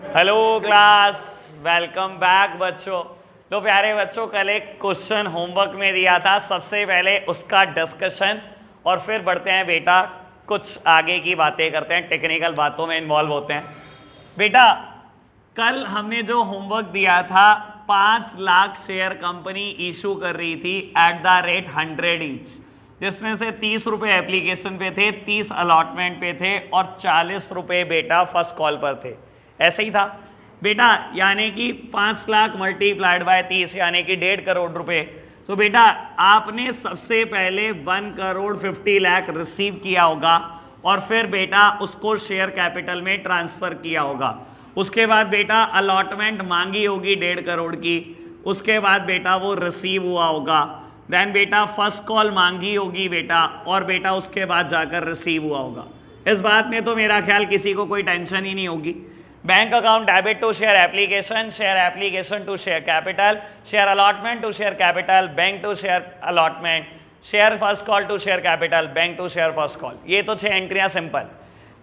Hello class, welcome back बच्चों। तो प्यारे बच्चों, कल एक क्वेश्चन होमवर्क में दिया था, सबसे पहले उसका डिस्कशन और फिर बढ़ते हैं बेटा कुछ आगे की बातें करते हैं, टेक्निकल बातों में इन्वॉल्व होते हैं। बेटा कल हमने जो होमवर्क दिया था, 5 लाख शेयर कंपनी इशू कर रही थी एट द रेट 100 ईच, जिसमें से 30 रुपये एप्लीकेशन पे थे, 30 अलॉटमेंट पे थे और 40 रुपये बेटा फर्स्ट कॉल पर थे। ऐसे ही था बेटा, यानी कि 5 लाख मल्टीप्लाइड बाय 30 यानी कि 1.5 करोड़ रुपए। तो बेटा आपने सबसे पहले 1 करोड़ 50 लाख रिसीव किया होगा और फिर बेटा उसको शेयर कैपिटल में ट्रांसफर किया होगा। उसके बाद बेटा अलॉटमेंट मांगी होगी 1.5 करोड़ की, उसके बाद बेटा वो रिसीव हुआ होगा। देन बेटा फर्स्ट कॉल मांगी होगी बेटा, और बेटा उसके बाद जाकर रिसीव हुआ होगा। इस बात में तो मेरा ख्याल किसी को कोई टेंशन ही नहीं होगी। Bank account debit to share application to share capital, share allotment to share capital, bank to share allotment, share first call to share capital, bank to share first call. ये तो 6 एंट्रियां सिंपल।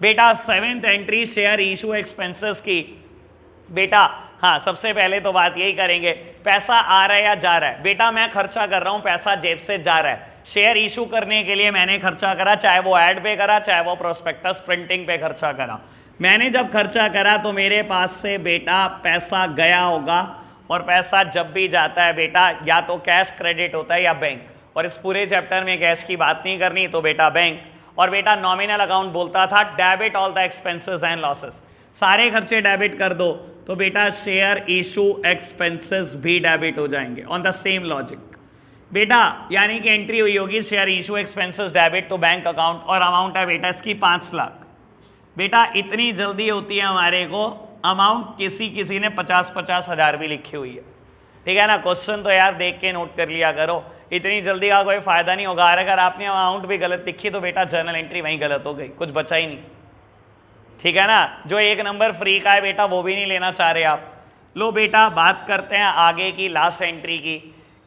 बेटा 7th entry share issue expenses की। बेटा हाँ, सबसे पहले तो बात यही करेंगे, पैसा आ रहा है या जा रहा है। बेटा मैं खर्चा कर रहा हूँ, पैसा जेब से जा रहा है। शेयर इशू करने के लिए मैंने खर्चा करा, चाहे वो ऐड पे करा, चाहे वो प्रोस्पेक्टस प्रिंटिंग पे खर्चा करा। मैंने जब खर्चा करा तो मेरे पास से बेटा पैसा गया होगा, और पैसा जब भी जाता है बेटा या तो कैश क्रेडिट होता है या बैंक, और इस पूरे चैप्टर में कैश की बात नहीं करनी तो बेटा बैंक। और बेटा नॉमिनल अकाउंट बोलता था debit all the expenses and losses, सारे खर्चे डेबिट कर दो तो बेटा शेयर इशू एक्सपेंसेस भी डेबिट हो जाएंगे ऑन द सेम लॉजिक। बेटा यानी कि एंट्री हुई होगी share issue expenses debit to bank account, और अमाउंट है बेटा इसकी 5 लाख। बेटा इतनी जल्दी होती है हमारे को, अमाउंट किसी ने 50-50 हज़ार भी लिखी हुई है, ठीक है ना। क्वेश्चन तो यार देख के नोट कर लिया करो, इतनी जल्दी का कोई फायदा नहीं होगा। अगर आपने अमाउंट भी गलत लिखी तो बेटा जर्नल एंट्री वहीं गलत हो गई, कुछ बचा ही नहीं, ठीक है ना। जो 1 नंबर फ्री का है बेटा वो भी नहीं लेना चाह रहे आप। लो बेटा बात करते हैं आगे की, लास्ट एंट्री की।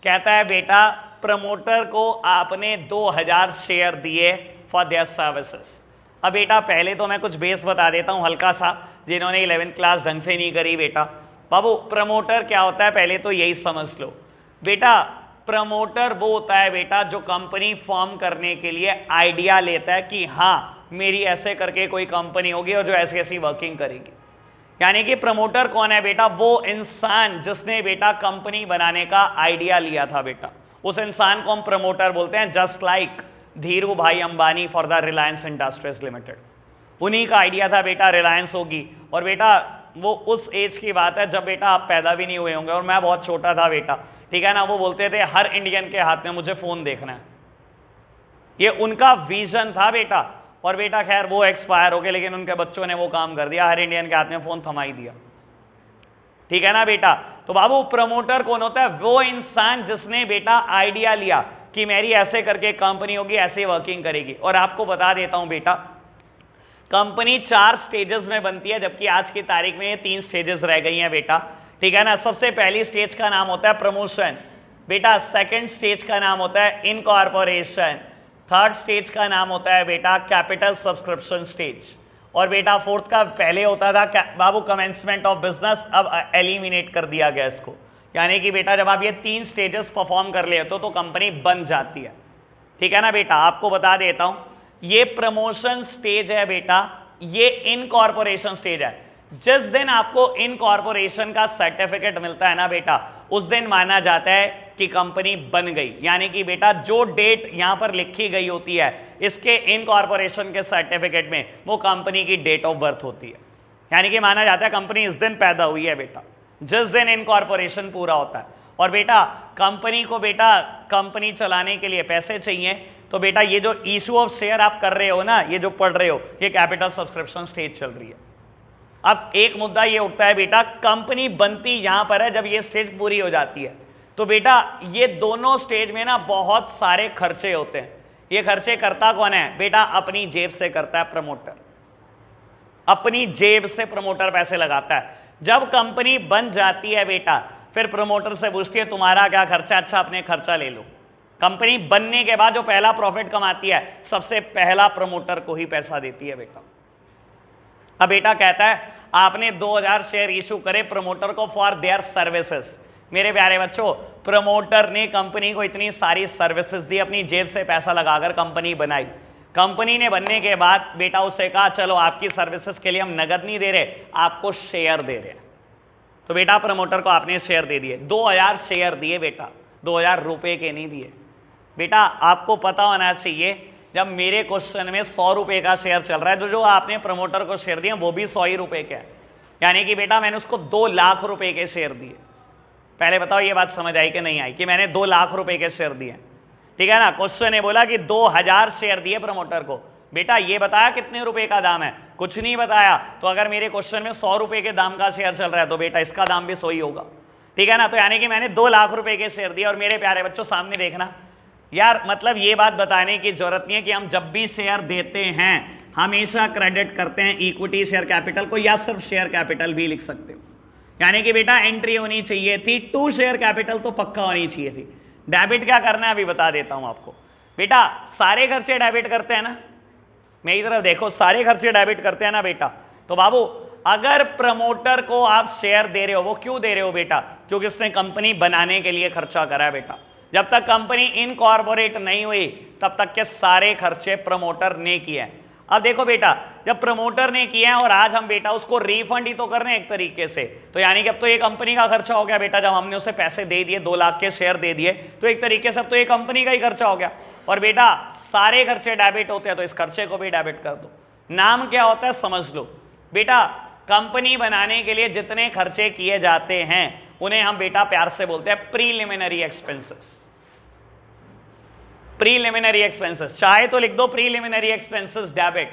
कहता है बेटा प्रमोटर को आपने 2000 शेयर दिए फॉर देयर सर्विसेज। अब बेटा पहले तो मैं कुछ बेस बता देता हूँ हल्का सा, जिन्होंने 11th क्लास ढंग से नहीं करी। बेटा बाबू प्रमोटर क्या होता है पहले तो यही समझ लो। बेटा प्रमोटर वो होता है बेटा जो कंपनी फॉर्म करने के लिए आइडिया लेता है कि हाँ मेरी ऐसे करके कोई कंपनी होगी और जो ऐसी ऐसी वर्किंग करेगी। यानी कि प्रमोटर कौन है बेटा, वो इंसान जिसने बेटा कंपनी बनाने का आइडिया लिया था बेटा, उस इंसान को हम प्रमोटर बोलते हैं। जस्ट लाइक धीरू भाई Ambani for the Reliance industries limited, उन्हीं का आइडिया था बेटा रिलायंस होगी। और बेटा वो उस एज की बात है जब बेटा आप पैदा भी नहीं हुए होंगे और मैं बहुत छोटा था बेटा, ठीक है ना। वो बोलते थे हर इंडियन के हाथ में मुझे फोन देखना है, ये उनका विजन था बेटा। और बेटा खैर वो एक्सपायर हो गए, लेकिन उनके बच्चों ने वो काम कर दिया, हर इंडियन के हाथ में फोन थमा ही दिया, ठीक है ना बेटा। तो बाबू प्रमोटर कौन होता है, वो इंसान जिसने बेटा आइडिया लिया कि मेरी ऐसे करके कंपनी होगी, ऐसे वर्किंग करेगी। और आपको बता देता हूं बेटा कंपनी 4 स्टेजेस में बनती है, जबकि आज की तारीख में ये 3 स्टेजेस रह गई हैं बेटा, ठीक है ना। सबसे पहली स्टेज का नाम होता है प्रमोशन बेटा, सेकंड स्टेज का नाम होता है इनकॉर्पोरेशन, थर्ड स्टेज का नाम होता है बेटा कैपिटल सब्सक्रिप्शन स्टेज, और बेटा फोर्थ का पहले होता था बाबू कमेंसमेंट ऑफ बिजनेस, अब एलिमिनेट कर दिया गया इसको। यानी कि बेटा जब आप ये 3 स्टेजेस परफॉर्म कर लेते हो तो कंपनी बन जाती है, ठीक है ना बेटा। आपको बता देता हूं ये प्रमोशन स्टेज है बेटा, ये इनकॉर्पोरेशन स्टेज है। जिस दिन आपको इनकॉर्पोरेशन का सर्टिफिकेट मिलता है ना बेटा, उस दिन माना जाता है कि कंपनी बन गई। यानी कि बेटा जो डेट यहां पर लिखी गई होती है इसके इनकॉर्पोरेशन के सर्टिफिकेट में, वो कंपनी की डेट ऑफ बर्थ होती है। यानी कि माना जाता है कंपनी इस दिन पैदा हुई है बेटा, जिस दिन इनकॉर्पोरेशन पूरा होता है। और बेटा कंपनी को बेटा कंपनी चलाने के लिए पैसे चाहिए, तो बेटा ये जो इशू ऑफ शेयर आप कर रहे हो ना, ये जो पढ़ रहे हो, ये कैपिटल सब्सक्रिप्शन स्टेज चल रही है। अब एक मुद्दा ये उठता है बेटा, कंपनी बनती यहां पर है जब ये स्टेज पूरी हो जाती है, तो बेटा ये दोनों स्टेज में ना बहुत सारे खर्चे होते हैं। ये खर्चे करता कौन है बेटा, अपनी जेब से करता है प्रमोटर, अपनी जेब से प्रमोटर पैसे लगाता है। जब कंपनी बन जाती है बेटा, फिर प्रमोटर से पूछती है तुम्हारा क्या खर्चा, अच्छा अपने खर्चा ले लो। कंपनी बनने के बाद जो पहला प्रॉफिट कमाती है सबसे पहला प्रमोटर को ही पैसा देती है बेटा। अब बेटा कहता है आपने 2000 शेयर इशू करे प्रमोटर को फॉर देयर सर्विसेज। मेरे प्यारे बच्चों, प्रमोटर ने कंपनी को इतनी सारी सर्विसेज दी, अपनी जेब से पैसा लगाकर कंपनी बनाई। कंपनी ने बनने के बाद बेटा उसे कहा चलो आपकी सर्विसेज के लिए हम नगद नहीं दे रहे, आपको शेयर दे रहे। तो बेटा प्रमोटर को आपने शेयर दे दिए, 2000 शेयर दिए बेटा, 2000 रुपए के नहीं दिए। बेटा आपको पता होना चाहिए जब मेरे क्वेश्चन में 100 रुपए का शेयर चल रहा है तो जो आपने प्रमोटर को शेयर दिए वो भी 100 ही रुपए के है, यानी कि बेटा मैंने उसको 2 लाख रुपए के शेयर दिए। पहले बताओ ये बात समझ आई कि नहीं आई कि मैंने 2 लाख रुपए के शेयर दिए, ठीक है ना। क्वेश्चन ने बोला कि 2000 शेयर दिए प्रमोटर को, बेटा ये बताया कितने रुपए का दाम है, कुछ नहीं बताया। तो अगर मेरे क्वेश्चन में 100 रुपए के दाम का शेयर चल रहा है तो बेटा इसका दाम भी 100 ही होगा, ठीक है ना। तो यानी कि मैंने 2 लाख रुपए के शेयर दिए। और मेरे प्यारे बच्चों सामने देखना यार, मतलब ये बात बताने की जरूरत नहीं है कि हम जब भी शेयर देते हैं हमेशा क्रेडिट करते हैं इक्विटी शेयर कैपिटल को, या सिर्फ शेयर कैपिटल भी लिख सकते हो। यानी कि बेटा एंट्री होनी चाहिए थी टू शेयर कैपिटल, तो पक्का होनी चाहिए थी। डेबिट क्या करना है अभी बता देता हूं आपको। बेटा सारे खर्चे डेबिट करते हैं ना, मेरी तरफ देखो, सारे खर्चे डेबिट करते हैं ना बेटा। तो बाबू अगर प्रमोटर को आप शेयर दे रहे हो, वो क्यों दे रहे हो बेटा, क्योंकि उसने कंपनी बनाने के लिए खर्चा करा है बेटा। जब तक कंपनी इनकॉर्पोरेट नहीं हुई तब तक के सारे खर्चे प्रमोटर ने किए हैं। अब देखो बेटा, जब प्रमोटर ने किया है और आज हम बेटा उसको रिफंड ही तो कर रहे हैं एक तरीके से, तो यानी कि अब तो ये कंपनी का खर्चा हो गया बेटा। जब हमने उसे पैसे दे दिए, 2 लाख के शेयर दे दिए, तो एक तरीके से अब तो ये कंपनी का ही खर्चा हो गया। और बेटा सारे खर्चे डेबिट होते हैं तो इस खर्चे को भी डेबिट कर दो। नाम क्या होता है समझ लो बेटा, कंपनी बनाने के लिए जितने खर्चे किए जाते हैं उन्हें हम बेटा प्यार से बोलते हैं प्रीलिमिनरी एक्सपेंसेस। प्रीलिमिनरी एक्सपेंसेस, चाहे तो लिख दो प्रीलिमिनरी एक्सपेंसेस डेबिट,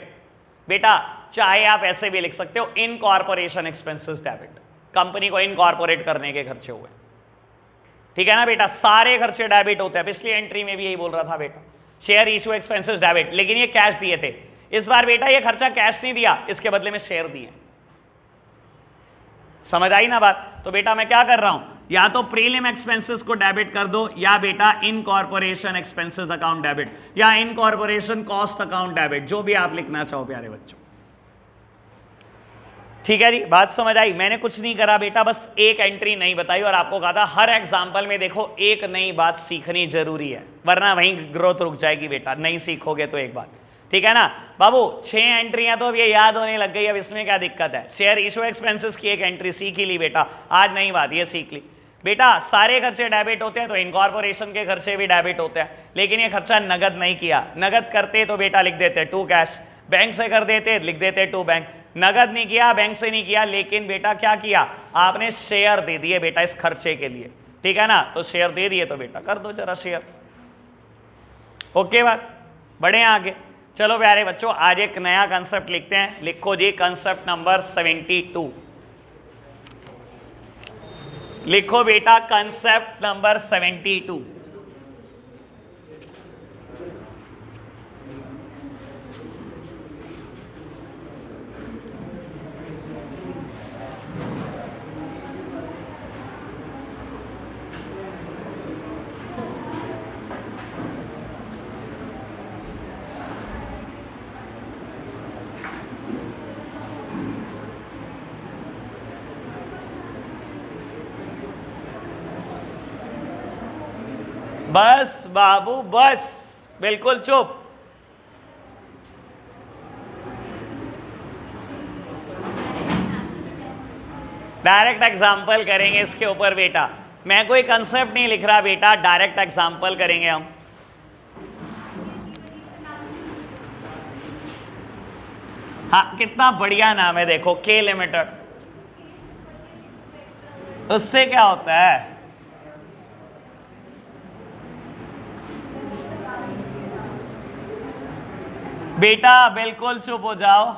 बेटा चाहे आप ऐसे भी लिख सकते हो इनकॉर्पोरेशन एक्सपेंसेस डेबिट, कंपनी को इनकॉर्पोरेट करने के खर्चे हुए, ठीक है ना बेटा। सारे खर्चे डेबिट होते हैं, पिछली एंट्री में भी यही बोल रहा था बेटा, शेयर इशू एक्सपेंसेस डेबिट, लेकिन ये कैश दिए थे। इस बार बेटा ये खर्चा कैश नहीं दिया, इसके बदले में शेयर दिए। समझ आई ना बात। तो बेटा मैं क्या कर रहा हूं, या तो प्रीलिम एक्सपेंसेस को डेबिट कर दो, या बेटा इनकॉर्पोरेशन एक्सपेंसेस अकाउंट डेबिट, या इनकॉर्पोरेशन कॉस्ट अकाउंट डेबिट, जो भी आप लिखना चाहो प्यारे बच्चों, ठीक है जी। बात समझ आई। मैंने कुछ नहीं करा बेटा, बस एक एंट्री नहीं बताई और आपको कहा था हर एग्जाम्पल में देखो एक नई बात सीखनी जरूरी है, वरना वहीं ग्रोथ रुक जाएगी बेटा, नहीं सीखोगे तो एक बात, ठीक है ना बाबू। 6 एंट्रियां तो अब ये याद होने लग गई, अब इसमें क्या दिक्कत है। शेयर इशू एक्सपेंसेस की एक एंट्री सीख ही ली बेटा, आज नई बात ये सीख ली बेटा। सारे खर्चे डेबिट होते हैं तो इनकॉर्पोरेशन के खर्चे भी डेबिट होते हैं, लेकिन ये खर्चा नगद नहीं किया। नगद करते तो बेटा लिख देते टू कैश, बैंक से कर देते लिख देते टू बैंक। नगद नहीं किया, बैंक से नहीं किया, लेकिन बेटा क्या किया, आपने शेयर दे दिए बेटा इस खर्चे के लिए, ठीक है ना। तो शेयर दे दिए तो बेटा कर दो जरा शेयर, ओके बात। बढ़े आगे, चलो प्यारे बच्चों आज एक नया कंसेप्ट लिखते हैं। लिखो जी कंसेप्ट नंबर 72, लिखो बेटा कंसेप्ट नंबर 72। बस बाबू बस, बिल्कुल चुप। डायरेक्ट एग्जाम्पल करेंगे इसके ऊपर बेटा, मैं कोई कंसेप्ट नहीं लिख रहा बेटा, डायरेक्ट एग्जाम्पल करेंगे हम। हाँ कितना बढ़िया नाम है देखो, के लिमिटेड। उससे क्या होता है बेटा, बिल्कुल चुप हो जाओ।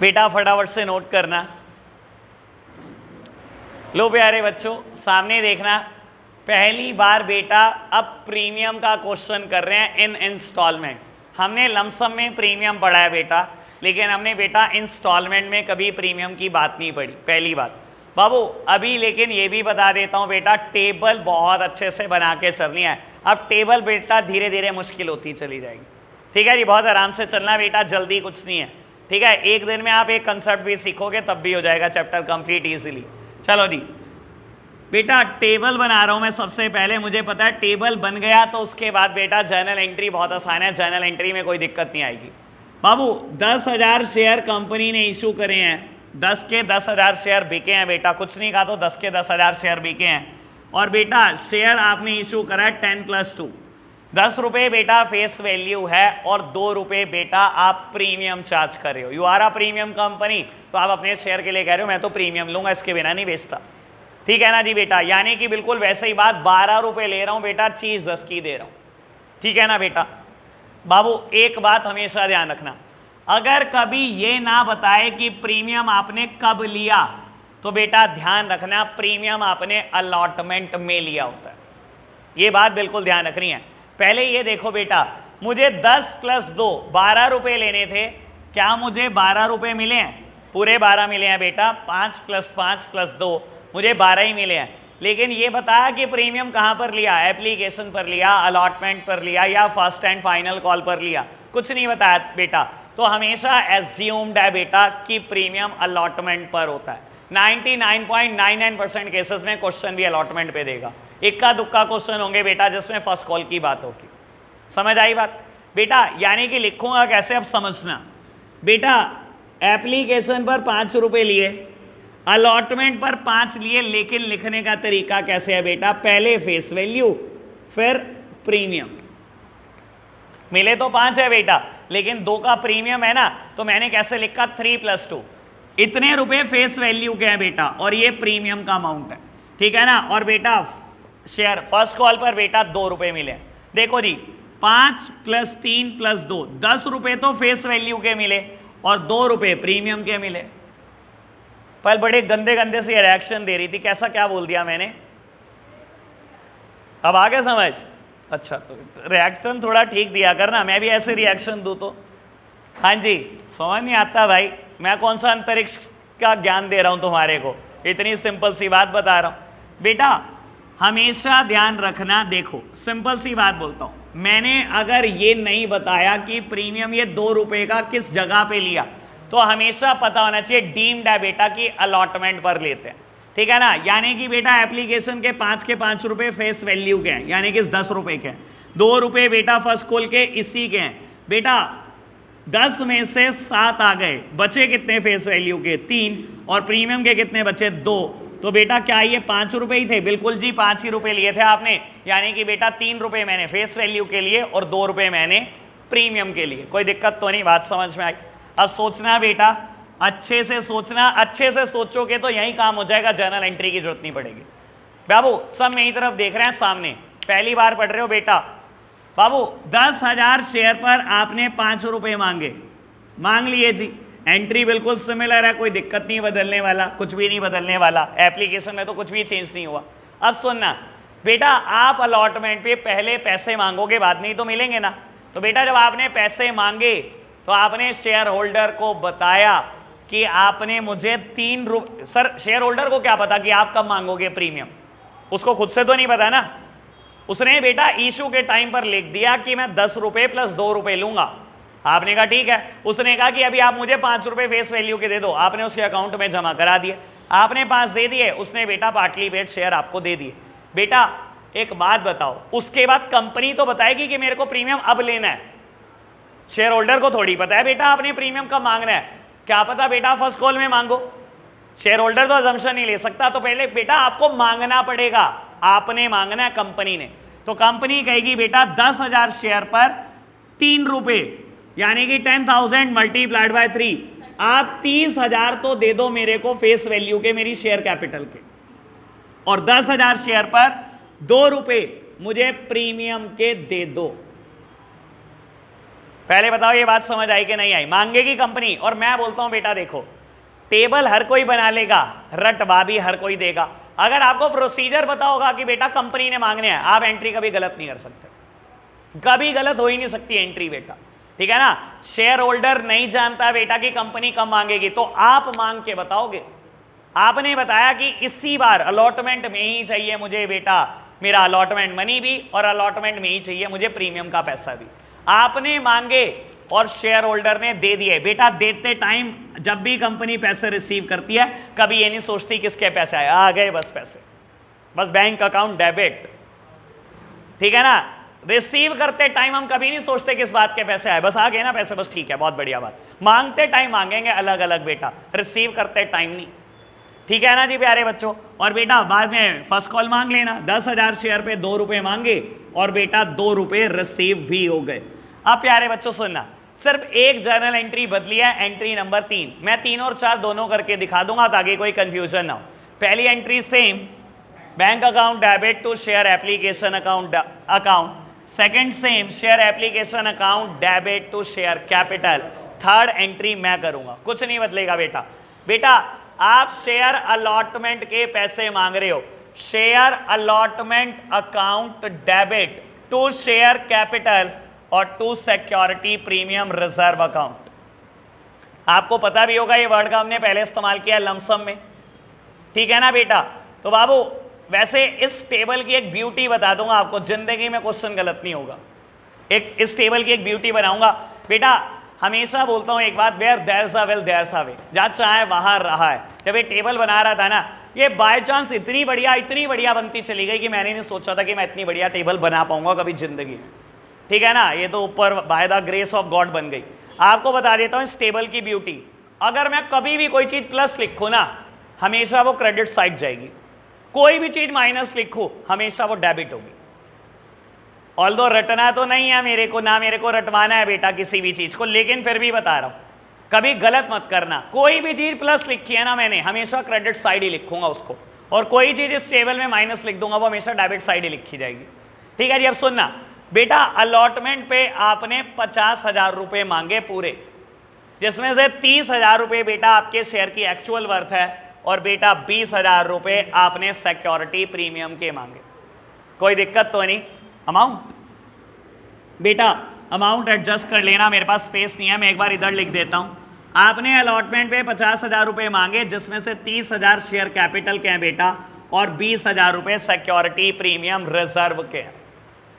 बेटा फटाफट से नोट करना। लो प्यारे बच्चों, सामने देखना, पहली बार बेटा अब प्रीमियम का क्वेश्चन कर रहे हैं इन इंस्टॉलमेंट। हमने लमसम में प्रीमियम पढ़ा है बेटा, लेकिन हमने बेटा इंस्टॉलमेंट में कभी प्रीमियम की बात नहीं पढ़ी, पहली बात बाबू। अभी लेकिन ये भी बता देता हूँ बेटा, टेबल बहुत अच्छे से बना के चलनी है। अब टेबल बेटा धीरे धीरे मुश्किल होती चली जाएगी, ठीक है जी। बहुत आराम से चलना बेटा, जल्दी कुछ नहीं है, ठीक है। एक दिन में आप एक कंसेप्ट भी सीखोगे तब भी हो जाएगा चैप्टर कंप्लीट इजीली। चलो जी बेटा, टेबल बना रहा हूं मैं सबसे पहले। मुझे पता है टेबल बन गया तो उसके बाद बेटा जर्नल एंट्री बहुत आसान है, जर्नल एंट्री में कोई दिक्कत नहीं आएगी बाबू। 10,000 शेयर कंपनी ने इशू करे हैं, 10 के 10,000 शेयर बिके हैं बेटा, कुछ नहीं कहा तो 10 के 10,000 शेयर बिके हैं। और बेटा शेयर आपने इशू करा है 10+2, 10 रुपये बेटा फेस वैल्यू है और 2 रुपये बेटा आप प्रीमियम चार्ज कर रहे हो। You are a premium company, तो आप अपने शेयर के लिए कह रहे हो मैं तो प्रीमियम लूंगा, इसके बिना नहीं बेचता, ठीक है ना जी बेटा। यानी कि बिल्कुल वैसे ही बात, 12 रुपये ले रहा हूं बेटा, चीज 10 की दे रहा हूं, ठीक है ना बेटा। बाबू एक बात हमेशा ध्यान रखना, अगर कभी ये ना बताए कि प्रीमियम आपने कब लिया, तो बेटा ध्यान रखना प्रीमियम आपने अलॉटमेंट में लिया होता है। ये बात बिल्कुल ध्यान रखनी है। पहले ये देखो बेटा, मुझे 10+2 12 रुपये लेने थे, क्या मुझे 12 रुपये मिले हैं? पूरे 12 मिले हैं बेटा। 5+5+2 मुझे 12 ही मिले हैं। लेकिन ये बताया कि प्रीमियम कहाँ पर लिया, एप्लीकेशन पर लिया, अलॉटमेंट पर लिया या फर्स्ट एंड फाइनल कॉल पर लिया, कुछ नहीं बताया बेटा। तो हमेशा एज्यूम्ड है बेटा कि प्रीमियम अलॉटमेंट पर होता है। 99.99% केसेस में क्वेश्चन भी अलॉटमेंट पे देगा, इक्का दुक्का क्वेश्चन होंगे बेटा जिसमें फर्स्ट कॉल की बात होगी। समझ आई बात बेटा? यानी कि लिखूंगा कैसे, अब समझना बेटा। एप्लीकेशन पर 5 रुपये लिए, अलॉटमेंट पर 5 लिए, लेकिन लिखने का तरीका कैसे है बेटा? पहले फेस वैल्यू फिर प्रीमियम। मिले तो 5 है बेटा, लेकिन 2 का प्रीमियम है ना, तो मैंने कैसे लिखा 3+2। इतने रुपए फेस वैल्यू के हैं बेटा और ये प्रीमियम का अमाउंट है, ठीक है ना। और बेटा शेयर फर्स्ट कॉल पर बेटा 2 रुपए मिले। देखो जी 5 + 3 + 2, 10 रुपए तो फेस वैल्यू के मिले और 2 रुपए प्रीमियम के मिले। पर बड़े गंदे गंदे से रिएक्शन दे रही थी, कैसा क्या बोल दिया मैंने? अब आ गया समझ? अच्छा, तो रिएक्शन थोड़ा ठीक दिया करना, मैं भी ऐसे रिएक्शन दूं तो। हाँ जी, समझ नहीं आता भाई, मैं कौन सा अंतरिक्ष का ज्ञान दे रहा हूं तुम्हारे को, इतनी सिंपल सी बात बता रहा हूं बेटा। हमेशा ध्यान रखना, देखो सिंपल सी बात बोलता हूं, मैंने अगर ये नहीं बताया कि प्रीमियम ये 2 रुपए का किस जगह पे लिया, तो हमेशा पता होना चाहिए डीम्ड है बेटा कि अलॉटमेंट पर लेते हैं, ठीक है ना। यानी कि बेटा एप्लीकेशन के 5 रुपए फेस वैल्यू के हैं, यानी कि 10 रुपए के हैं। 2 रुपए बेटा फर्स्ट कॉल के इसी के हैं बेटा। 10 में से 7 आ गए, बचे कितने फेस वैल्यू के? 3। और प्रीमियम के कितने बचे? 2। तो बेटा क्या ये 5 रुपए ही थे? बिल्कुल जी 5 ही रुपए लिए थे आपने। यानी कि बेटा 3 रुपए मैंने फेस वैल्यू के लिए और 2 रुपए मैंने प्रीमियम के लिए। कोई दिक्कत तो नहीं, बात समझ में आई? अब सोचना बेटा, अच्छे से सोचना, अच्छे से सोचोगे तो यही काम हो जाएगा, जर्नल एंट्री की जरूरत नहीं पड़ेगी। बाबू सब मेरी तरफ देख रहे हैं सामने, पहली बार पढ़ रहे हो बेटा। बाबू 10,000 शेयर पर आपने 5 रुपए मांगे, मांग लिए जी। एंट्री बिल्कुल सिमिलर है, कोई दिक्कत नहीं बदलने वाला, कुछ भी नहीं बदलने वाला, एप्लीकेशन में तो कुछ भी चेंज नहीं हुआ। अब सुनना बेटा, आप अलॉटमेंट पे पहले पैसे मांगोगे, बाद में ही तो मिलेंगे ना। तो बेटा जब आपने पैसे मांगे तो आपने शेयर होल्डर को बताया कि आपने मुझे 3 रुपये। सर शेयर होल्डर को क्या पता कि आप कब मांगोगे प्रीमियम? उसको खुद से तो नहीं पता ना। उसने बेटा इशू के टाइम पर लिख दिया कि मैं 10 रुपये + 2 रुपये लूंगा। आपने कहा ठीक है। उसने कहा कि अभी आप मुझे 5 रुपये फेस वैल्यू के दे दो, आपने उसके अकाउंट में जमा करा दिए, आपने 5 दे दिए, उसने बेटा पार्टली पेड शेयर आपको दे दिए। बेटा एक बात बताओ, उसके बाद कंपनी तो बताएगी कि मेरे को प्रीमियम अब लेना है, शेयर होल्डर को थोड़ी पता है बेटा आपने प्रीमियम कब मांगना है। क्या पता बेटा फर्स्ट कॉल में मांगो, शेयर होल्डर तो अजम्पशन नहीं ले सकता। तो पहले बेटा आपको मांगना पड़ेगा, आपने मांगना है, कंपनी ने। तो कंपनी कहेगी बेटा 10,000 शेयर पर 3 रुपए, यानी कि 10,000 × 3, आप 30,000 तो दे दो मेरे को फेस वैल्यू के, मेरी शेयर कैपिटल के, और 10,000 शेयर पर 2 रुपए मुझे प्रीमियम के दे दो। पहले बताओ ये बात समझ आई कि नहीं आई? मांगेगी कंपनी, और मैं बोलता हूं बेटा देखो, टेबल हर कोई बना लेगा, रटवा भी हर कोई देगा। अगर आपको प्रोसीजर पता होगा कि बेटा कंपनी ने मांगने हैं, आप एंट्री कभी गलत नहीं कर सकते, कभी गलत हो ही नहीं सकती एंट्री बेटा, ठीक है ना। शेयर होल्डर नहीं जानता बेटा कि कंपनी कब मांगेगी, तो आप मांग के बताओगे। आपने बताया कि इसी बार अलॉटमेंट में ही चाहिए मुझे बेटा, मेरा अलॉटमेंट मनी भी और अलॉटमेंट में ही चाहिए मुझे प्रीमियम का पैसा भी। आपने मांगे और शेयर होल्डर ने दे दिए बेटा। देते टाइम जब भी कंपनी पैसे रिसीव करती है, कभी ये नहीं सोचती किसके पैसे आए, आ गए बस पैसे, बस बैंक अकाउंट डेबिट, ठीक है ना। रिसीव करते टाइम हम कभी नहीं सोचते किस बात के पैसे आए, बस आ गए ना पैसे, बस ठीक है, बहुत बढ़िया बात। मांगते टाइम मांगेंगे अलग अलग बेटा, रिसीव करते टाइम नहीं, ठीक है ना जी प्यारे बच्चों। और बेटा बाद में फर्स्ट कॉल मांग लेना, 10,000 शेयर पे 2 रुपए मांगे और बेटा 2 रुपए रिसीव भी हो गए। अब प्यारे बच्चों सुनना, सिर्फ एक जर्नल एंट्री बदली है, एंट्री नंबर 3। मैं 3 और 4 दोनों करके दिखा दूंगा ताकि कोई कंफ्यूजन ना हो। पहली entry same, bank account debit to share application account. Second same, share application account debit to share capital. Third entry मैं करूंगा, कुछ नहीं बदलेगा बेटा। बेटा आप शेयर अलॉटमेंट के पैसे मांग रहे हो, share allotment account debit to share capital और to security premium reserve account. आपको पता भी होगा ये वर्ड का हमने पहले इस्तेमाल किया लमसम में, ठीक है ना बेटा। तो बाबू वैसे इस टेबल की एक ब्यूटी बता दूंगा आपको, जिंदगी में क्वेश्चन गलत नहीं होगा। एक इस टेबल की एक ब्यूटी बनाऊंगा बेटा। हमेशा बोलता हूं एक बात, where there is a will there is a way, जहां चाहे वहां रहा है। जब ये टेबल बना रहा था ना, ये बाय चांस इतनी बढ़िया बनती चली गई कि मैंने नहीं सोचा था कि मैं इतनी बढ़िया टेबल बना पाऊंगा कभी जिंदगी में, ठीक है ना। ये तो ऊपर by the grace of God बन गई। आपको बता देता हूं इस टेबल की ब्यूटी, अगर मैं कभी भी कोई चीज प्लस लिखूं ना, हमेशा वो क्रेडिट साइड जाएगी। कोई भी चीज माइनस लिखूं, हमेशा वो डेबिट होगी। ऑल्दो रटना तो नहीं है मेरे को, ना मेरे को रटवाना है बेटा किसी भी चीज को, लेकिन फिर भी बता रहा हूं, कभी गलत मत करना। कोई भी चीज प्लस लिखी है ना मैंने, हमेशा क्रेडिट साइड ही लिखूंगा उसको, और कोई चीज इस टेबल में माइनस लिख दूंगा वो हमेशा डेबिट साइड ही लिखी जाएगी, ठीक है जी। अब सुनना बेटा, अलॉटमेंट पे आपने 50,000 रुपए मांगे पूरे, जिसमें से 30,000 रुपए बेटा आपके शेयर की एक्चुअल वर्थ है, और बेटा 20,000 रुपए आपने सिक्योरिटी प्रीमियम के मांगे। कोई दिक्कत तो नहीं? अमाउंट बेटा अमाउंट एडजस्ट कर लेना, मेरे पास स्पेस नहीं है, मैं एक बार इधर लिख देता हूं। आपने अलॉटमेंट पे 50,000 रुपए मांगे, जिसमें से 30,000 शेयर कैपिटल के हैं बेटा, और 20,000 रुपए सिक्योरिटी प्रीमियम रिजर्व के हैं।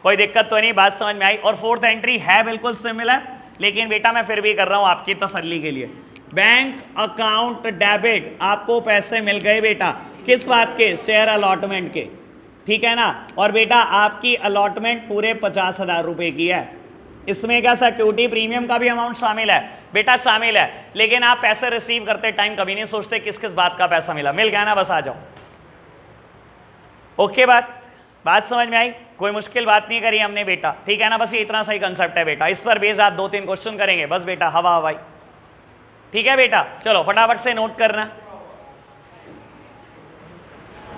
कोई दिक्कत तो नहीं? बात समझ में आई? और फोर्थ एंट्री है बिल्कुल सिमिलर, लेकिन बेटा मैं फिर भी कर रहा हूं आपकी तसल्ली के लिए। बैंक अकाउंट डेबिट, आपको पैसे मिल गए बेटा, किस बात के? शेयर अलॉटमेंट के, ठीक है ना। और बेटा आपकी अलॉटमेंट पूरे 50,000 रुपए की है, इसमें क्या सिक्योरिटी प्रीमियम का भी अमाउंट शामिल है? बेटा शामिल है, लेकिन आप पैसे रिसीव करते टाइम कभी नहीं सोचते किस किस बात का पैसा मिला। मिल गया ना, बस आ जाओ। ओके, बात समझ में आई? कोई मुश्किल बात नहीं करी हमने बेटा, ठीक है ना। बस ये इतना सही कंसेप्ट है बेटा, इस पर बेस आप 2-3 क्वेश्चन करेंगे बस बेटा, हवा हवाई, ठीक है बेटा। चलो फटाफट से नोट करना।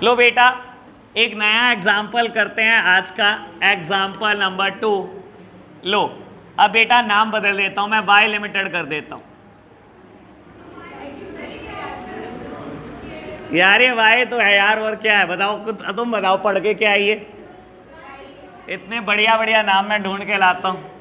लो बेटा एक नया एग्जाम्पल करते हैं आज का, एग्जाम्पल नंबर 2। लो अब बेटा नाम बदल देता हूं मैं, वाई लिमिटेड कर देता हूं। यार ये वाई तो है यार, और क्या है बताओ, खुद तुम बताओ पढ़ के क्या है ये। इतने बढ़िया बढ़िया नाम मैं ढूंढ के लाता हूं।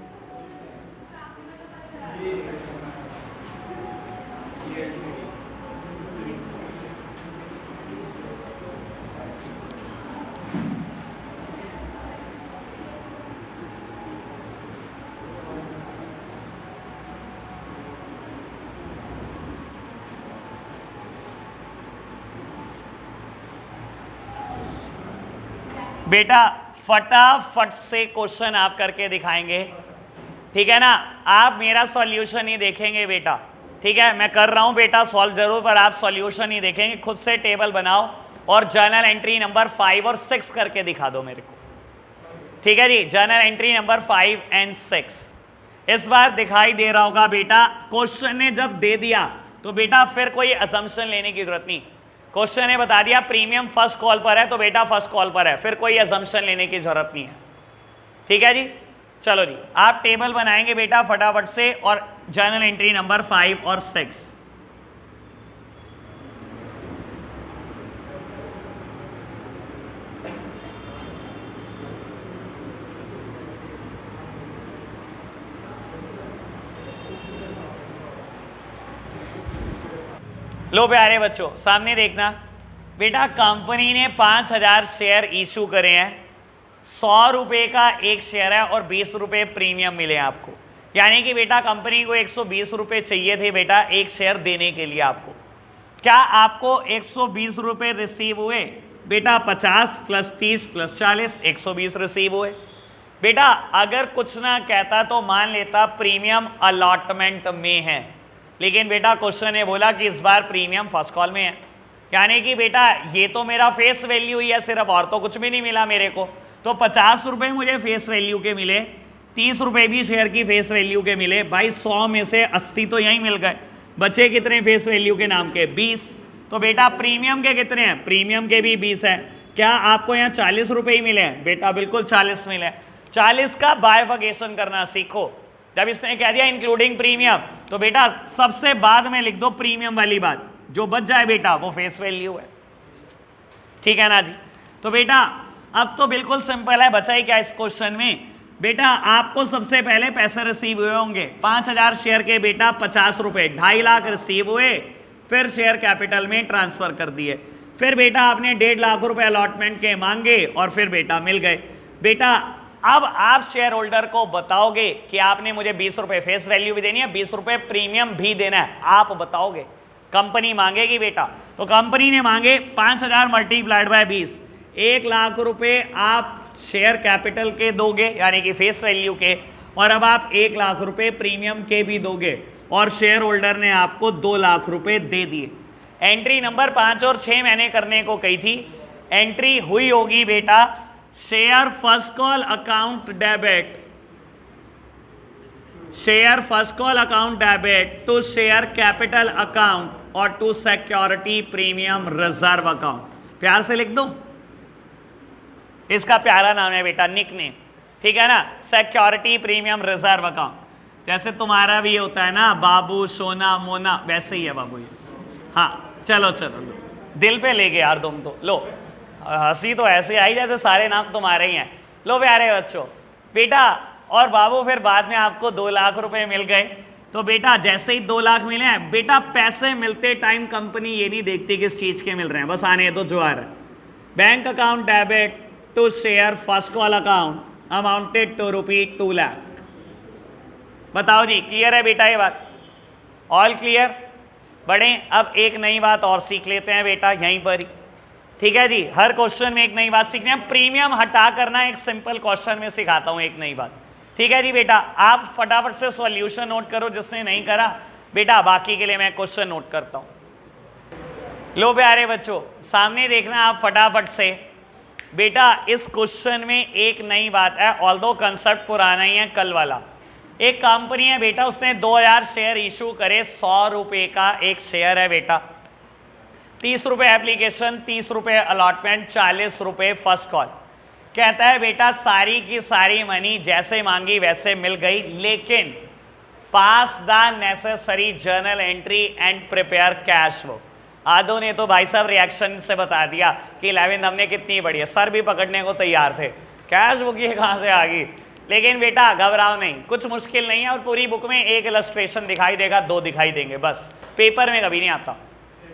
बेटा फटाफट से क्वेश्चन आप करके दिखाएंगे, ठीक है ना। आप मेरा सॉल्यूशन ही देखेंगे बेटा, ठीक है। मैं कर रहा हूं बेटा सॉल्व जरूर, पर आप सॉल्यूशन ही देखेंगे। खुद से टेबल बनाओ और जर्नल एंट्री नंबर 5 और 6 करके दिखा दो मेरे को, ठीक है जी। जर्नल एंट्री नंबर 5 और 6 इस बार दिखाई दे रहा होगा बेटा। क्वेश्चन ने जब दे दिया तो बेटा फिर कोई असम्पशन लेने की जरूरत नहीं। क्वेश्चन ने बता दिया प्रीमियम फर्स्ट कॉल पर है, तो बेटा फर्स्ट कॉल पर है, फिर कोई असम्पशन लेने की जरूरत नहीं है, ठीक है जी। चलो जी, आप टेबल बनाएंगे बेटा फटाफट से, और जर्नल एंट्री नंबर 5 और 6। लो प्यारे बच्चों, सामने देखना बेटा, कंपनी ने 5000 शेयर इशू करे हैं, 100 रुपए का एक शेयर है और 20 रुपए प्रीमियम मिले हैं आपको। यानी कि बेटा कंपनी को 120 रुपए चाहिए थे बेटा एक शेयर देने के लिए आपको। क्या आपको 120 रुपए रिसीव हुए? बेटा 50 प्लस 30 प्लस 40, 120 रिसीव हुए। बेटा अगर कुछ ना कहता तो मान लेता प्रीमियम अलॉटमेंट में है, लेकिन बेटा क्वेश्चन ने बोला कि इस बार प्रीमियम फर्स्ट कॉल में है। यानी कि बेटा ये तो मेरा फेस वैल्यू ही है सिर्फ, और तो कुछ भी नहीं मिला मेरे को। तो 50 रुपये मुझे फेस वैल्यू के मिले, 30 रुपये भी शेयर की फेस वैल्यू के मिले। भाई 100 में से 80 तो यहीं मिल गए, बचे कितने फेस वैल्यू के नाम के? 20। तो बेटा प्रीमियम के कितने हैं? प्रीमियम के भी 20 है। क्या आपको यहाँ 40 रुपये ही मिले हैं? बेटा बिल्कुल 40 मिले। 40 का बाइफर्केशन करना सीखो। जब इसने कह दिया इंक्लूडिंग प्रीमियम, तो बेटा सबसे बाद में लिख दो प्रीमियम वाली बात, जो बच जाए बेटा वो फेस वैल्यू है। ठीक है ना जी? तो बेटा अब तो बिल्कुल सिंपल है, बचा ही क्या इस क्वेश्चन में? बेटा आपको सबसे पहले पैसे रिसीव हुए होंगे 5000 शेयर के बेटा 50 रुपए, 2.5 लाख रिसीव हुए, फिर शेयर कैपिटल में ट्रांसफर कर दिए। फिर बेटा आपने 1.5 लाख रुपए अलॉटमेंट के मांगे और फिर बेटा मिल गए। बेटा अब आप शेयर होल्डर को बताओगे कि आपने मुझे 20 रुपए फेस वैल्यू भी देनी है, 20 रुपए प्रीमियम भी देना है, आप बताओगे? कंपनी मांगेगी बेटा। तो कंपनी ने मांगे 5000 मल्टीप्लाइड बाय 20, 1 लाख रुपए आप शेयर कैपिटल के दोगे यानी कि फेस वैल्यू के, और अब आप 1 लाख रुपए प्रीमियम के भी दोगे, और शेयर होल्डर ने आपको 2 लाख रुपए दे दिए। एंट्री नंबर 5 और 6 मैंने करने को कही थी। एंट्री हुई होगी बेटा share first call account debit, share first call account debit to share capital account और to security premium reserve account. प्यार से लिख दो, इसका प्यारा नाम है बेटा निकनेम। ठीक है ना? Security premium reserve account. जैसे तुम्हारा भी होता है ना बाबू सोना मोना, वैसे ही है बाबू ये। हाँ चलो चलो लो, दिल पे ले गए यार तुम तो। लो हंसी तो ऐसे आई जैसे सारे नाम तुम्हारे ही हैं। लो प्यारे बच्चों, बेटा और बाबू फिर बाद में आपको 2 लाख रुपए मिल गए। तो बेटा जैसे ही 2 लाख मिले हैं, बेटा पैसे मिलते टाइम कंपनी ये नहीं देखती किस चीज के मिल रहे हैं, बस आने दो जो आ रहा है। Bank account debit to share first call account amounted to ₹2 lakh. बताओ जी, क्लियर है बेटा ये बात? All clear? बढ़े अब एक नई बात और सीख लेते हैं बेटा यहीं पर ही। ठीक है जी, हर क्वेश्चन में एक नई बात सीखनी है। प्रीमियम हटा करना एक सिंपल क्वेश्चन में सिखाता हूं एक नई बात। ठीक है जी बेटा, आप फटाफट से सॉल्यूशन नोट करो जिसने नहीं करा बेटा, बाकी के लिए मैं क्वेश्चन नोट करता हूं। लो प्यारे बच्चों, सामने देखना आप फटाफट से बेटा, इस क्वेश्चन में एक नई बात है, ऑल्दो कंसेप्ट पुराना ही है कल वाला। एक कंपनी है बेटा, उसने 2000 शेयर इशू करे, 100 रुपए का एक शेयर है बेटा, 30 रुपए एप्लीकेशन, 30 रुपए अलॉटमेंट, 40 रुपए फर्स्ट कॉल। कहता है बेटा सारी की सारी मनी जैसे मांगी वैसे मिल गई, लेकिन pass the necessary journal entry and prepare cash flow. आदो ने तो भाई साहब रिएक्शन से बता दिया कि 11 हमने कितनी बढ़ी है, सर भी पकड़ने को तैयार थे, कैश बुक ये कहाँ से आ गई। लेकिन बेटा घबराओ नहीं, कुछ मुश्किल नहीं है, और पूरी बुक में एक इलस्ट्रेशन दिखाई देगा, 2 दिखाई देंगे बस, पेपर में कभी नहीं आता।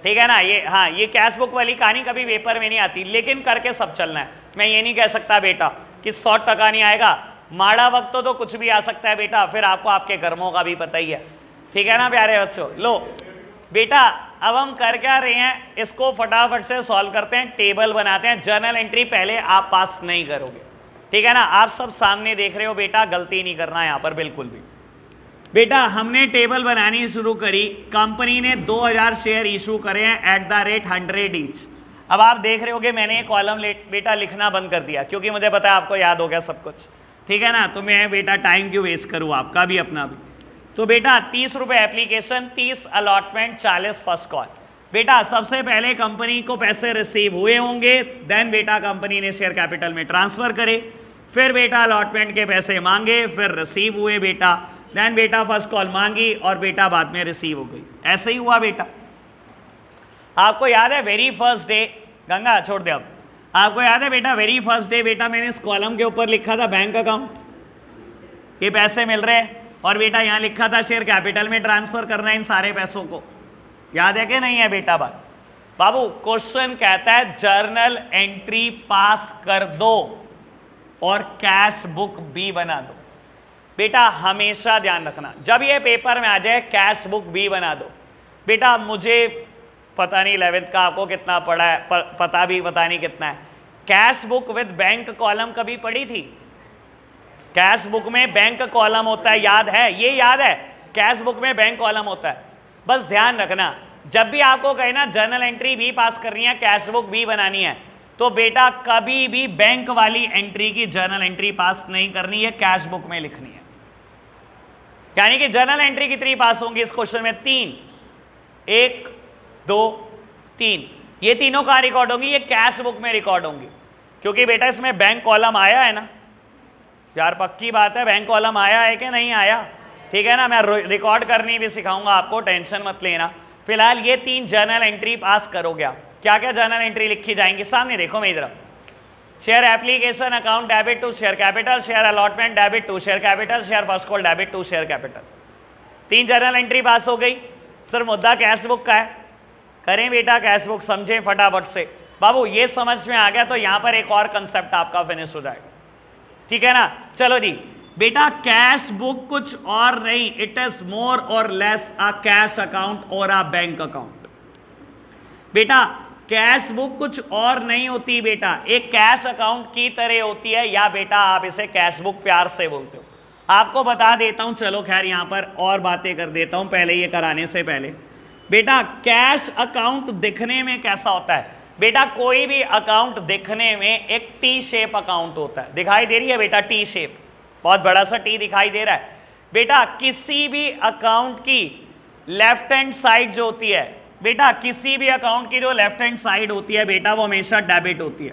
ठीक है ना? ये हाँ, ये कैश बुक वाली कहानी कभी पेपर में नहीं आती, लेकिन करके सब चलना है। मैं ये नहीं कह सकता बेटा कि 100% नहीं आएगा, माड़ा वक्त तो कुछ भी आ सकता है बेटा, फिर आपको आपके कर्मों का भी पता ही है। ठीक है ना प्यारे बच्चों? लो बेटा अब हम कर क्या रहे हैं, इसको फटाफट से सॉल्व करते हैं, टेबल बनाते हैं। जर्नल एंट्री पहले आप पास नहीं करोगे, ठीक है ना? आप सब सामने देख रहे हो बेटा, गलती नहीं करना यहाँ पर बिल्कुल भी। बेटा हमने टेबल बनानी शुरू करी, कंपनी ने 2000 शेयर इशू करे हैं एट द रेट 100 ईच। अब आप देख रहे होगे मैंने एक कॉलम बेटा लिखना बंद कर दिया, क्योंकि मुझे पता है आपको याद हो गया सब कुछ। ठीक है ना? तो मैं बेटा टाइम क्यों वेस्ट करूँ, आपका भी अपना भी। तो बेटा 30 रुपए एप्लीकेशन, 30 अलॉटमेंट, 40 फर्स्ट कॉल। बेटा सबसे पहले कंपनी को पैसे रिसीव हुए होंगे, देन बेटा कंपनी ने शेयर कैपिटल में ट्रांसफर करे, फिर बेटा अलॉटमेंट के पैसे मांगे, फिर रिसीव हुए बेटा, देन बेटा फर्स्ट कॉल मांगी और बेटा बाद में रिसीव हो गई। ऐसे ही हुआ बेटा। आपको याद है वेरी फर्स्ट डे, गंगा छोड़ दे अब, आपको याद है बेटा वेरी फर्स्ट डे बेटा मैंने इस कॉलम के ऊपर लिखा था बैंक अकाउंट, ये पैसे मिल रहे हैं, और बेटा यहाँ लिखा था शेयर कैपिटल में ट्रांसफर करना है इन सारे पैसों को। याद है कि नहीं है बेटा बात? बाबू क्वेश्चन कहता है जर्नल एंट्री पास कर दो और कैश बुक भी बना दो। बेटा हमेशा ध्यान रखना, जब ये पेपर में आ जाए कैश बुक भी बना दो। बेटा मुझे पता नहीं 11th का आपको कितना पढ़ा है, पता नहीं कितना है। Cash book with bank column कभी पढ़ी थी? कैश बुक में बैंक कॉलम होता है, याद है? ये याद है कैश बुक में बैंक कॉलम होता है। बस ध्यान रखना, जब भी आपको कहे ना जर्नल एंट्री भी पास करनी है, कैश बुक भी बनानी है, तो बेटा कभी भी बैंक वाली एंट्री की जर्नल एंट्री पास नहीं करनी है, कैश बुक में लिखनी है। यानी कि जर्नल एंट्री कितनी पास होंगी इस क्वेश्चन में? 3, 1 2 3, ये तीनों कहां रिकॉर्ड होंगी? ये कैश बुक में रिकॉर्ड होंगी, क्योंकि बेटा इसमें बैंक कॉलम आया है ना यार, पक्की बात है बैंक कॉलम आया है कि नहीं आया? ठीक है ना, मैं रिकॉर्ड करनी भी सिखाऊंगा आपको, टेंशन मत लेना। फिलहाल ये 3 जर्नल एंट्री पास करोगे आप। क्या क्या जर्नल एंट्री लिखी जाएंगी? सामने देखो मेरी तरफ, share application account debit to share capital, share allotment debit to share capital, share first call debit to share capital. 3 journal entry pass हो गई। सर मुद्दा कैश बुक का है, करें बेटा कैश बुक, समझें फटाफट से। बाबू ये समझ में आ गया तो यहां पर एक और कंसेप्ट आपका फिनिश हो जाएगा, ठीक है ना? चलो जी बेटा, कैश बुक कुछ और नहीं, इट इज मोर और लेस अ कैश अकाउंट और अ बैंक अकाउंट। बेटा कैश बुक कुछ और नहीं होती बेटा, एक कैश अकाउंट की तरह होती है, या बेटा आप इसे कैश बुक प्यार से बोलते हो। आपको बता देता हूं, चलो खैर यहां पर और बातें कर देता हूं पहले, ये कराने से पहले। बेटा कैश अकाउंट दिखने में कैसा होता है? बेटा कोई भी अकाउंट दिखने में एक टी शेप अकाउंट होता है, दिखाई दे रही है बेटा? टी शेप, बहुत बड़ा सा टी दिखाई दे रहा है बेटा। किसी भी अकाउंट की लेफ्ट हैंड साइड जो होती है बेटा, किसी भी अकाउंट की जो लेफ्ट हैंड साइड होती है बेटा, वो हमेशा डेबिट होती है,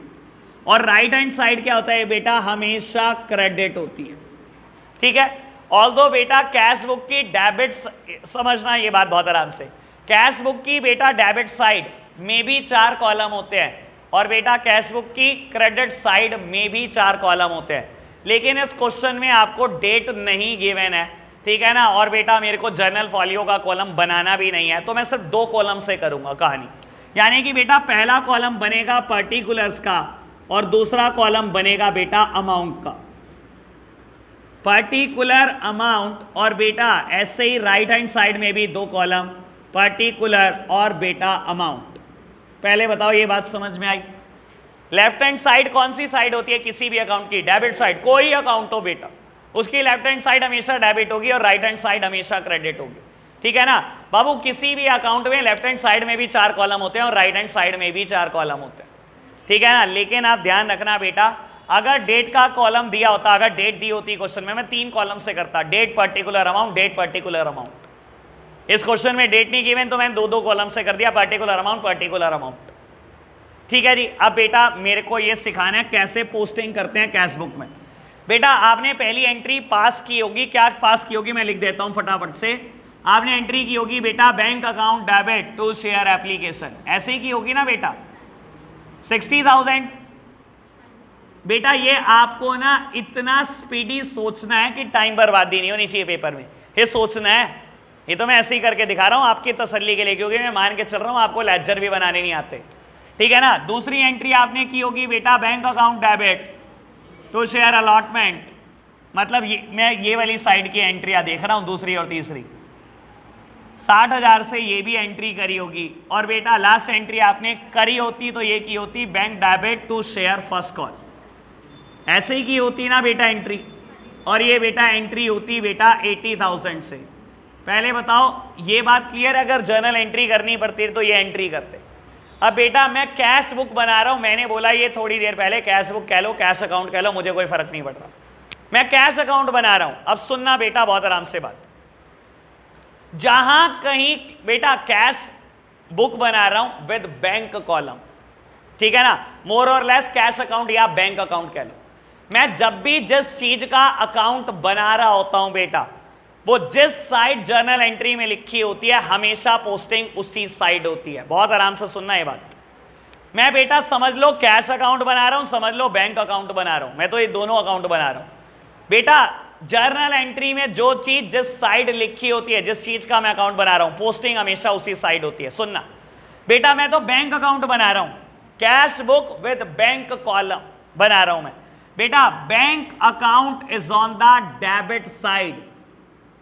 और राइट हैंड साइड क्या होता है बेटा? हमेशा क्रेडिट होती है, ठीक है? ऑल्दो बेटा कैश बुक की डेबिट, समझना ये बात बहुत आराम से, कैश बुक की बेटा डेबिट साइड में भी 4 कॉलम होते हैं, और बेटा कैश बुक की क्रेडिट साइड में भी 4 कॉलम होते हैं। लेकिन इस क्वेश्चन में आपको डेट नहीं गिवन है, ठीक है ना? और बेटा मेरे को जर्नल फॉलियो का कॉलम बनाना भी नहीं है, तो मैं सिर्फ 2 कॉलम से करूंगा कहानी। यानी कि बेटा पहला कॉलम बनेगा पर्टिकुलर्स का और दूसरा कॉलम बनेगा बेटा अमाउंट का। पर्टिकुलर अमाउंट, और बेटा ऐसे ही राइट हैंड साइड में भी 2 कॉलम, पर्टिकुलर और बेटा अमाउंट। पहले बताओ ये बात समझ में आई? लेफ्ट हैंड साइड कौन सी साइड होती है किसी भी अकाउंट की? Debit side. कोई अकाउंट हो बेटा, उसकी लेफ्ट हैंड साइड हमेशा डेबिट होगी और राइट हैंड साइड हमेशा क्रेडिट होगी, ठीक है ना बाबू? किसी भी अकाउंट में लेफ्ट हैंड साइड में भी 4 कॉलम होते हैं और राइट हैंड साइड में भी 4 कॉलम होते हैं, ठीक है ना? लेकिन आप ध्यान रखना बेटा, अगर डेट का कॉलम दिया होता, अगर डेट दी होती क्वेश्चन में, मैं 3 कॉलम से करता, date particular amount, date particular amount. इस क्वेश्चन में डेट नहीं गिवन तो मैंने 2 कॉलम से कर दिया, पर्टिकुलर अमाउंट, पर्टिकुलर अमाउंट, ठीक है जी? अब बेटा मेरे को ये सिखाना है कैसे पोस्टिंग करते हैं कैश बुक में। बेटा आपने पहली एंट्री पास की होगी, क्या पास की होगी मैं लिख देता हूं फटाफट से। आपने एंट्री की होगी बेटा bank account debit to share application, ऐसे ही की होगी ना बेटा, 60,000। बेटा ये आपको ना इतना स्पीडी सोचना है कि टाइम बर्बादी नहीं होनी चाहिए पेपर में, ये सोचना है। ये तो मैं ऐसे ही करके दिखा रहा हूं आपकी तसल्ली के लिए, क्योंकि मैं मान के चल रहा हूं आपको लेजर भी बनाने नहीं आते, ठीक है ना? दूसरी एंट्री आपने की होगी बेटा bank account debit to share allotment, मतलब मैं ये वाली साइड की एंट्रियां देख रहा हूं, दूसरी और तीसरी। 60,000 से ये भी एंट्री करी होगी, और बेटा लास्ट एंट्री आपने करी होती तो ये की होती bank debit to share first call, ऐसे ही की होती ना बेटा एंट्री। और ये बेटा एंट्री होती बेटा 80,000 से। पहले बताओ ये बात क्लियर है? अगर जर्नल एंट्री करनी पड़ती तो ये एंट्री करते। अब बेटा मैं कैश बुक बना रहा हूं, मैंने बोला ये थोड़ी देर पहले, कैश बुक कह लो कैश अकाउंट कह लो, मुझे कोई फर्क नहीं पड़ रहा, मैं कैश अकाउंट बना रहा हूं। अब सुनना बेटा बहुत आराम से बात, जहां कहीं बेटा कैश बुक बना रहा हूं विद बैंक कॉलम, ठीक है ना? मोर और लेस कैश अकाउंट या बैंक अकाउंट कह लो। मैं जब भी जिस चीज का अकाउंट बना रहा होता हूं बेटा, वो जिस साइड जर्नल एंट्री में लिखी होती है हमेशा पोस्टिंग उसी साइड होती है। बहुत आराम से सुनना ये बात। मैं बेटा समझ लो कैश अकाउंट बना रहा हूं, समझ लो बैंक अकाउंट बना रहा हूं, मैं तो ये दोनों अकाउंट बना रहा हूं बेटा। जर्नल एंट्री में जो चीज जिस साइड लिखी होती है, जिस चीज का मैं अकाउंट बना रहा हूं, पोस्टिंग हमेशा उसी साइड होती है। सुनना बेटा, मैं तो बैंक अकाउंट बना रहा हूं, cash book with bank column बना रहा हूं मैं बेटा। Bank account is on the debit side.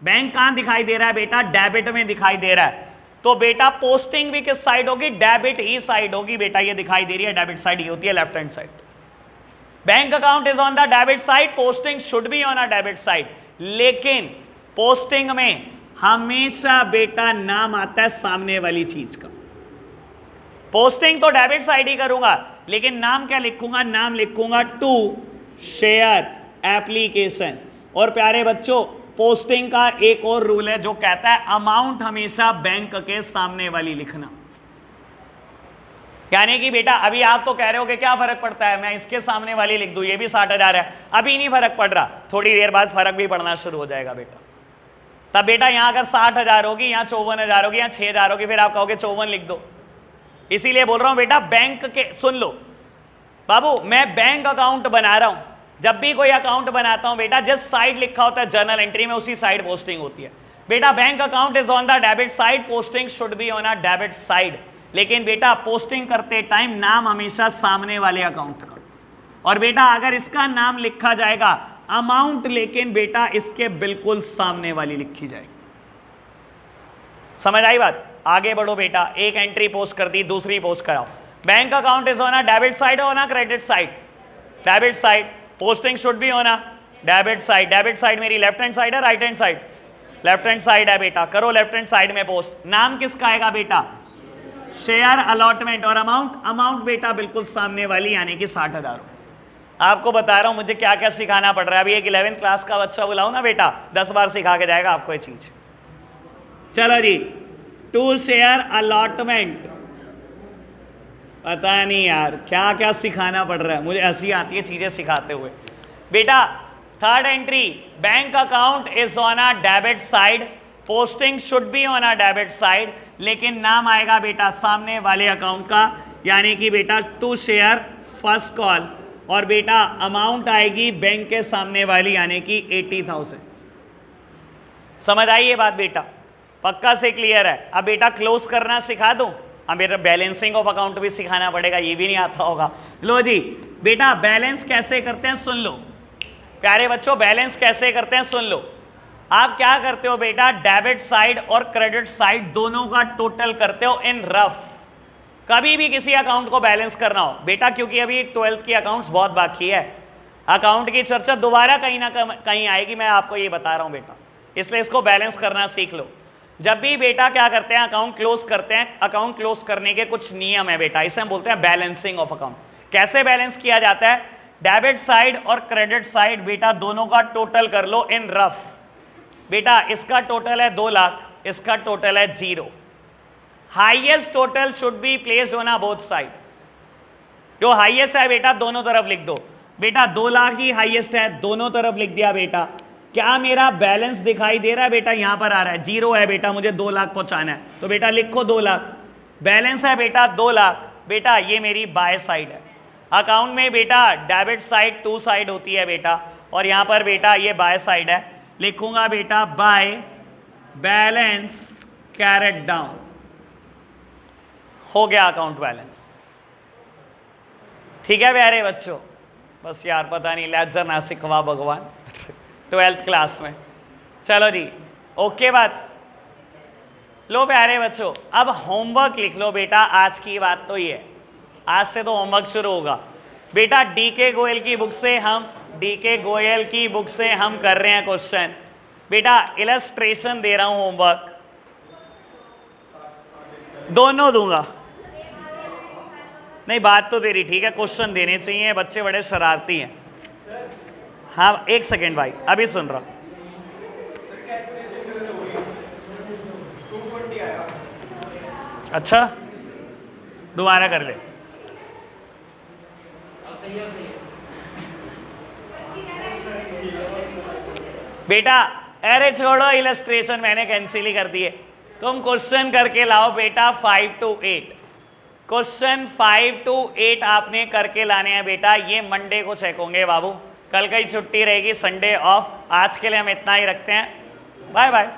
Bank कहां दिखाई दे रहा है बेटा? डेबिट में दिखाई दे रहा है। तो बेटा पोस्टिंग भी किस साइड होगी? डेबिट ही साइड होगी बेटा। ये दिखाई दे रही है डेबिट साइड, ये होती है left hand side. Bank account is on the debit side, posting should be on a debit side. लेकिन पोस्टिंग में हमेशा बेटा नाम आता है सामने वाली चीज का। पोस्टिंग तो डेबिट साइड ही करूंगा, लेकिन नाम क्या लिखूंगा? नाम लिखूंगा टू शेयर एप्लीकेशन। और प्यारे बच्चों, पोस्टिंग का एक और रूल है जो कहता है अमाउंट हमेशा बैंक के सामने वाली लिखना। यानी कि बेटा अभी आप तो कह रहे हो कि क्या फर्क पड़ता है, मैं इसके सामने वाली लिख दूं, ये भी 60,000 है, अभी नहीं फर्क पड़ रहा, थोड़ी देर बाद फर्क भी पड़ना शुरू हो जाएगा बेटा। तब बेटा यहां अगर 60,000 होगी, यहां 54,000 होगी, यहां 6,000 होगी, फिर आप कहोगे 54 लिख दो। इसीलिए बोल रहा हूं बेटा, बैंक के सुन लो बाबू, मैं बैंक अकाउंट बना रहा हूं। जब भी कोई अकाउंट बनाता हूं बेटा, जिस साइड लिखा होता है जर्नल एंट्री में उसी साइड पोस्टिंग होती है बेटा। Bank account is on the debit side, posting should be on a debit side. लेकिन बेटा पोस्टिंग करते टाइम नाम हमेशा सामने वाले अकाउंट का। और बेटा अगर इसका नाम लिखा जाएगा अमाउंट, लेकिन बेटा इसके बिल्कुल सामने वाली लिखी जाएगी। समझ आई बात? आगे बढ़ो बेटा, एक एंट्री पोस्ट कर दी, दूसरी पोस्ट कराओ। Bank account is on a debit side और on a credit side? Debit side. Posting should be on a debit side. Debit side मेरी लेफ्ट हैंड साइड है right hand side? Left hand side है बेटा, करो left hand side में post. नाम किसका आएगा बेटा? Share allotment. और अमाउंट? अमाउंट बेटा बिल्कुल सामने वाली, यानी कि 60,000। आपको बता रहा हूं मुझे क्या क्या सिखाना पड़ रहा है। अभी एक 11th क्लास का बच्चा बुलाओ ना बेटा, 10 बार सिखा के जाएगा आपको ये चीज। चलो जी, टू शेयर अलॉटमेंट। पता नहीं यार क्या क्या सिखाना पड़ रहा है, मुझे हंसी आती है चीजें सिखाते हुए बेटा। Third entry, bank account is on a debit side, posting should be on a debit side, लेकिन नाम आएगा बेटा सामने वाले अकाउंट का, यानी कि बेटा टू शेयर फर्स्ट कॉल। और बेटा अमाउंट आएगी बैंक के सामने वाली, यानी कि 80,000। समझ आई ये बात बेटा? पक्का से क्लियर है? अब बेटा क्लोज करना सिखा दूं? अब मेरा बैलेंसिंग ऑफ अकाउंट भी सिखाना पड़ेगा, ये भी नहीं आता होगा। लो जी बेटा, बैलेंस कैसे करते हैं सुन लो प्यारे बच्चों, बैलेंस कैसे करते हैं सुन लो। आप क्या करते हो बेटा, डेबिट साइड और क्रेडिट साइड दोनों का टोटल करते हो इन रफ। कभी भी किसी अकाउंट को बैलेंस करना हो बेटा, क्योंकि अभी 12th की अकाउंट्स बहुत बाकी है, अकाउंट की चर्चा दोबारा कहीं ना कहीं आएगी, मैं आपको ये बता रहा हूं बेटा, इसलिए इसको बैलेंस करना सीख लो। जब भी बेटा क्या करते हैं, अकाउंट क्लोज करते हैं, अकाउंट क्लोज करने के कुछ नियम है बेटा, इसे हम बोलते हैं बैलेंसिंग ऑफ अकाउंट। कैसे बैलेंस किया जाता है? डेबिट साइड और क्रेडिट साइड बेटा दोनों का टोटल कर लो इन रफ। बेटा इसका टोटल है 2 लाख, इसका टोटल है 0। Highest total should be placed on both side. जो हाईएस्ट है बेटा दोनों तरफ लिख दो। बेटा 2 लाख ही हाईएस्ट है, दोनों तरफ लिख दिया बेटा। क्या मेरा बैलेंस दिखाई दे रहा है बेटा? यहां पर आ रहा है 0 है बेटा, मुझे 2 लाख पहुंचाना है, तो बेटा लिखो 2 लाख। बैलेंस है बेटा 2 लाख। बेटा ये मेरी बाय साइड है। अकाउंट में बेटा डेबिट साइड 2 साइड होती है बेटा, और यहां पर बेटा ये बाय साइड है, लिखूंगा बेटा बाय बैलेंस कैरेट डाउन। हो गया अकाउंट बैलेंस। ठीक है प्यारे बच्चों? बस यार पता नहीं लेक्चर ना सिखवा भगवान 12th क्लास में। चलो जी ओके बात। लो प्यारे बच्चों, अब होमवर्क लिख लो बेटा। आज की बात तो ये है, आज से तो होमवर्क शुरू होगा बेटा। डीके गोयल की बुक से हम कर रहे हैं क्वेश्चन बेटा। इलस्ट्रेशन दे रहा हूं, होमवर्क दोनों दूंगा। नहीं बात तो तेरी ठीक है, क्वेश्चन देने चाहिए, बच्चे बड़े शरारती हैं। हाँ एक सेकेंड भाई, अभी सुन रहा। अच्छा दोबारा कर ले। बेटा अरे छोड़ो इलस्ट्रेशन, मैंने कैंसिल ही कर दिए। तुम क्वेश्चन करके लाओ बेटा 5 to 8। क्वेश्चन 5 to 8 आपने करके लाने हैं बेटा, ये मंडे को चेक होंगे बाबू, कल का ही छुट्टी रहेगी, संडे ऑफ। आज के लिए हम इतना ही रखते हैं, बाय बाय।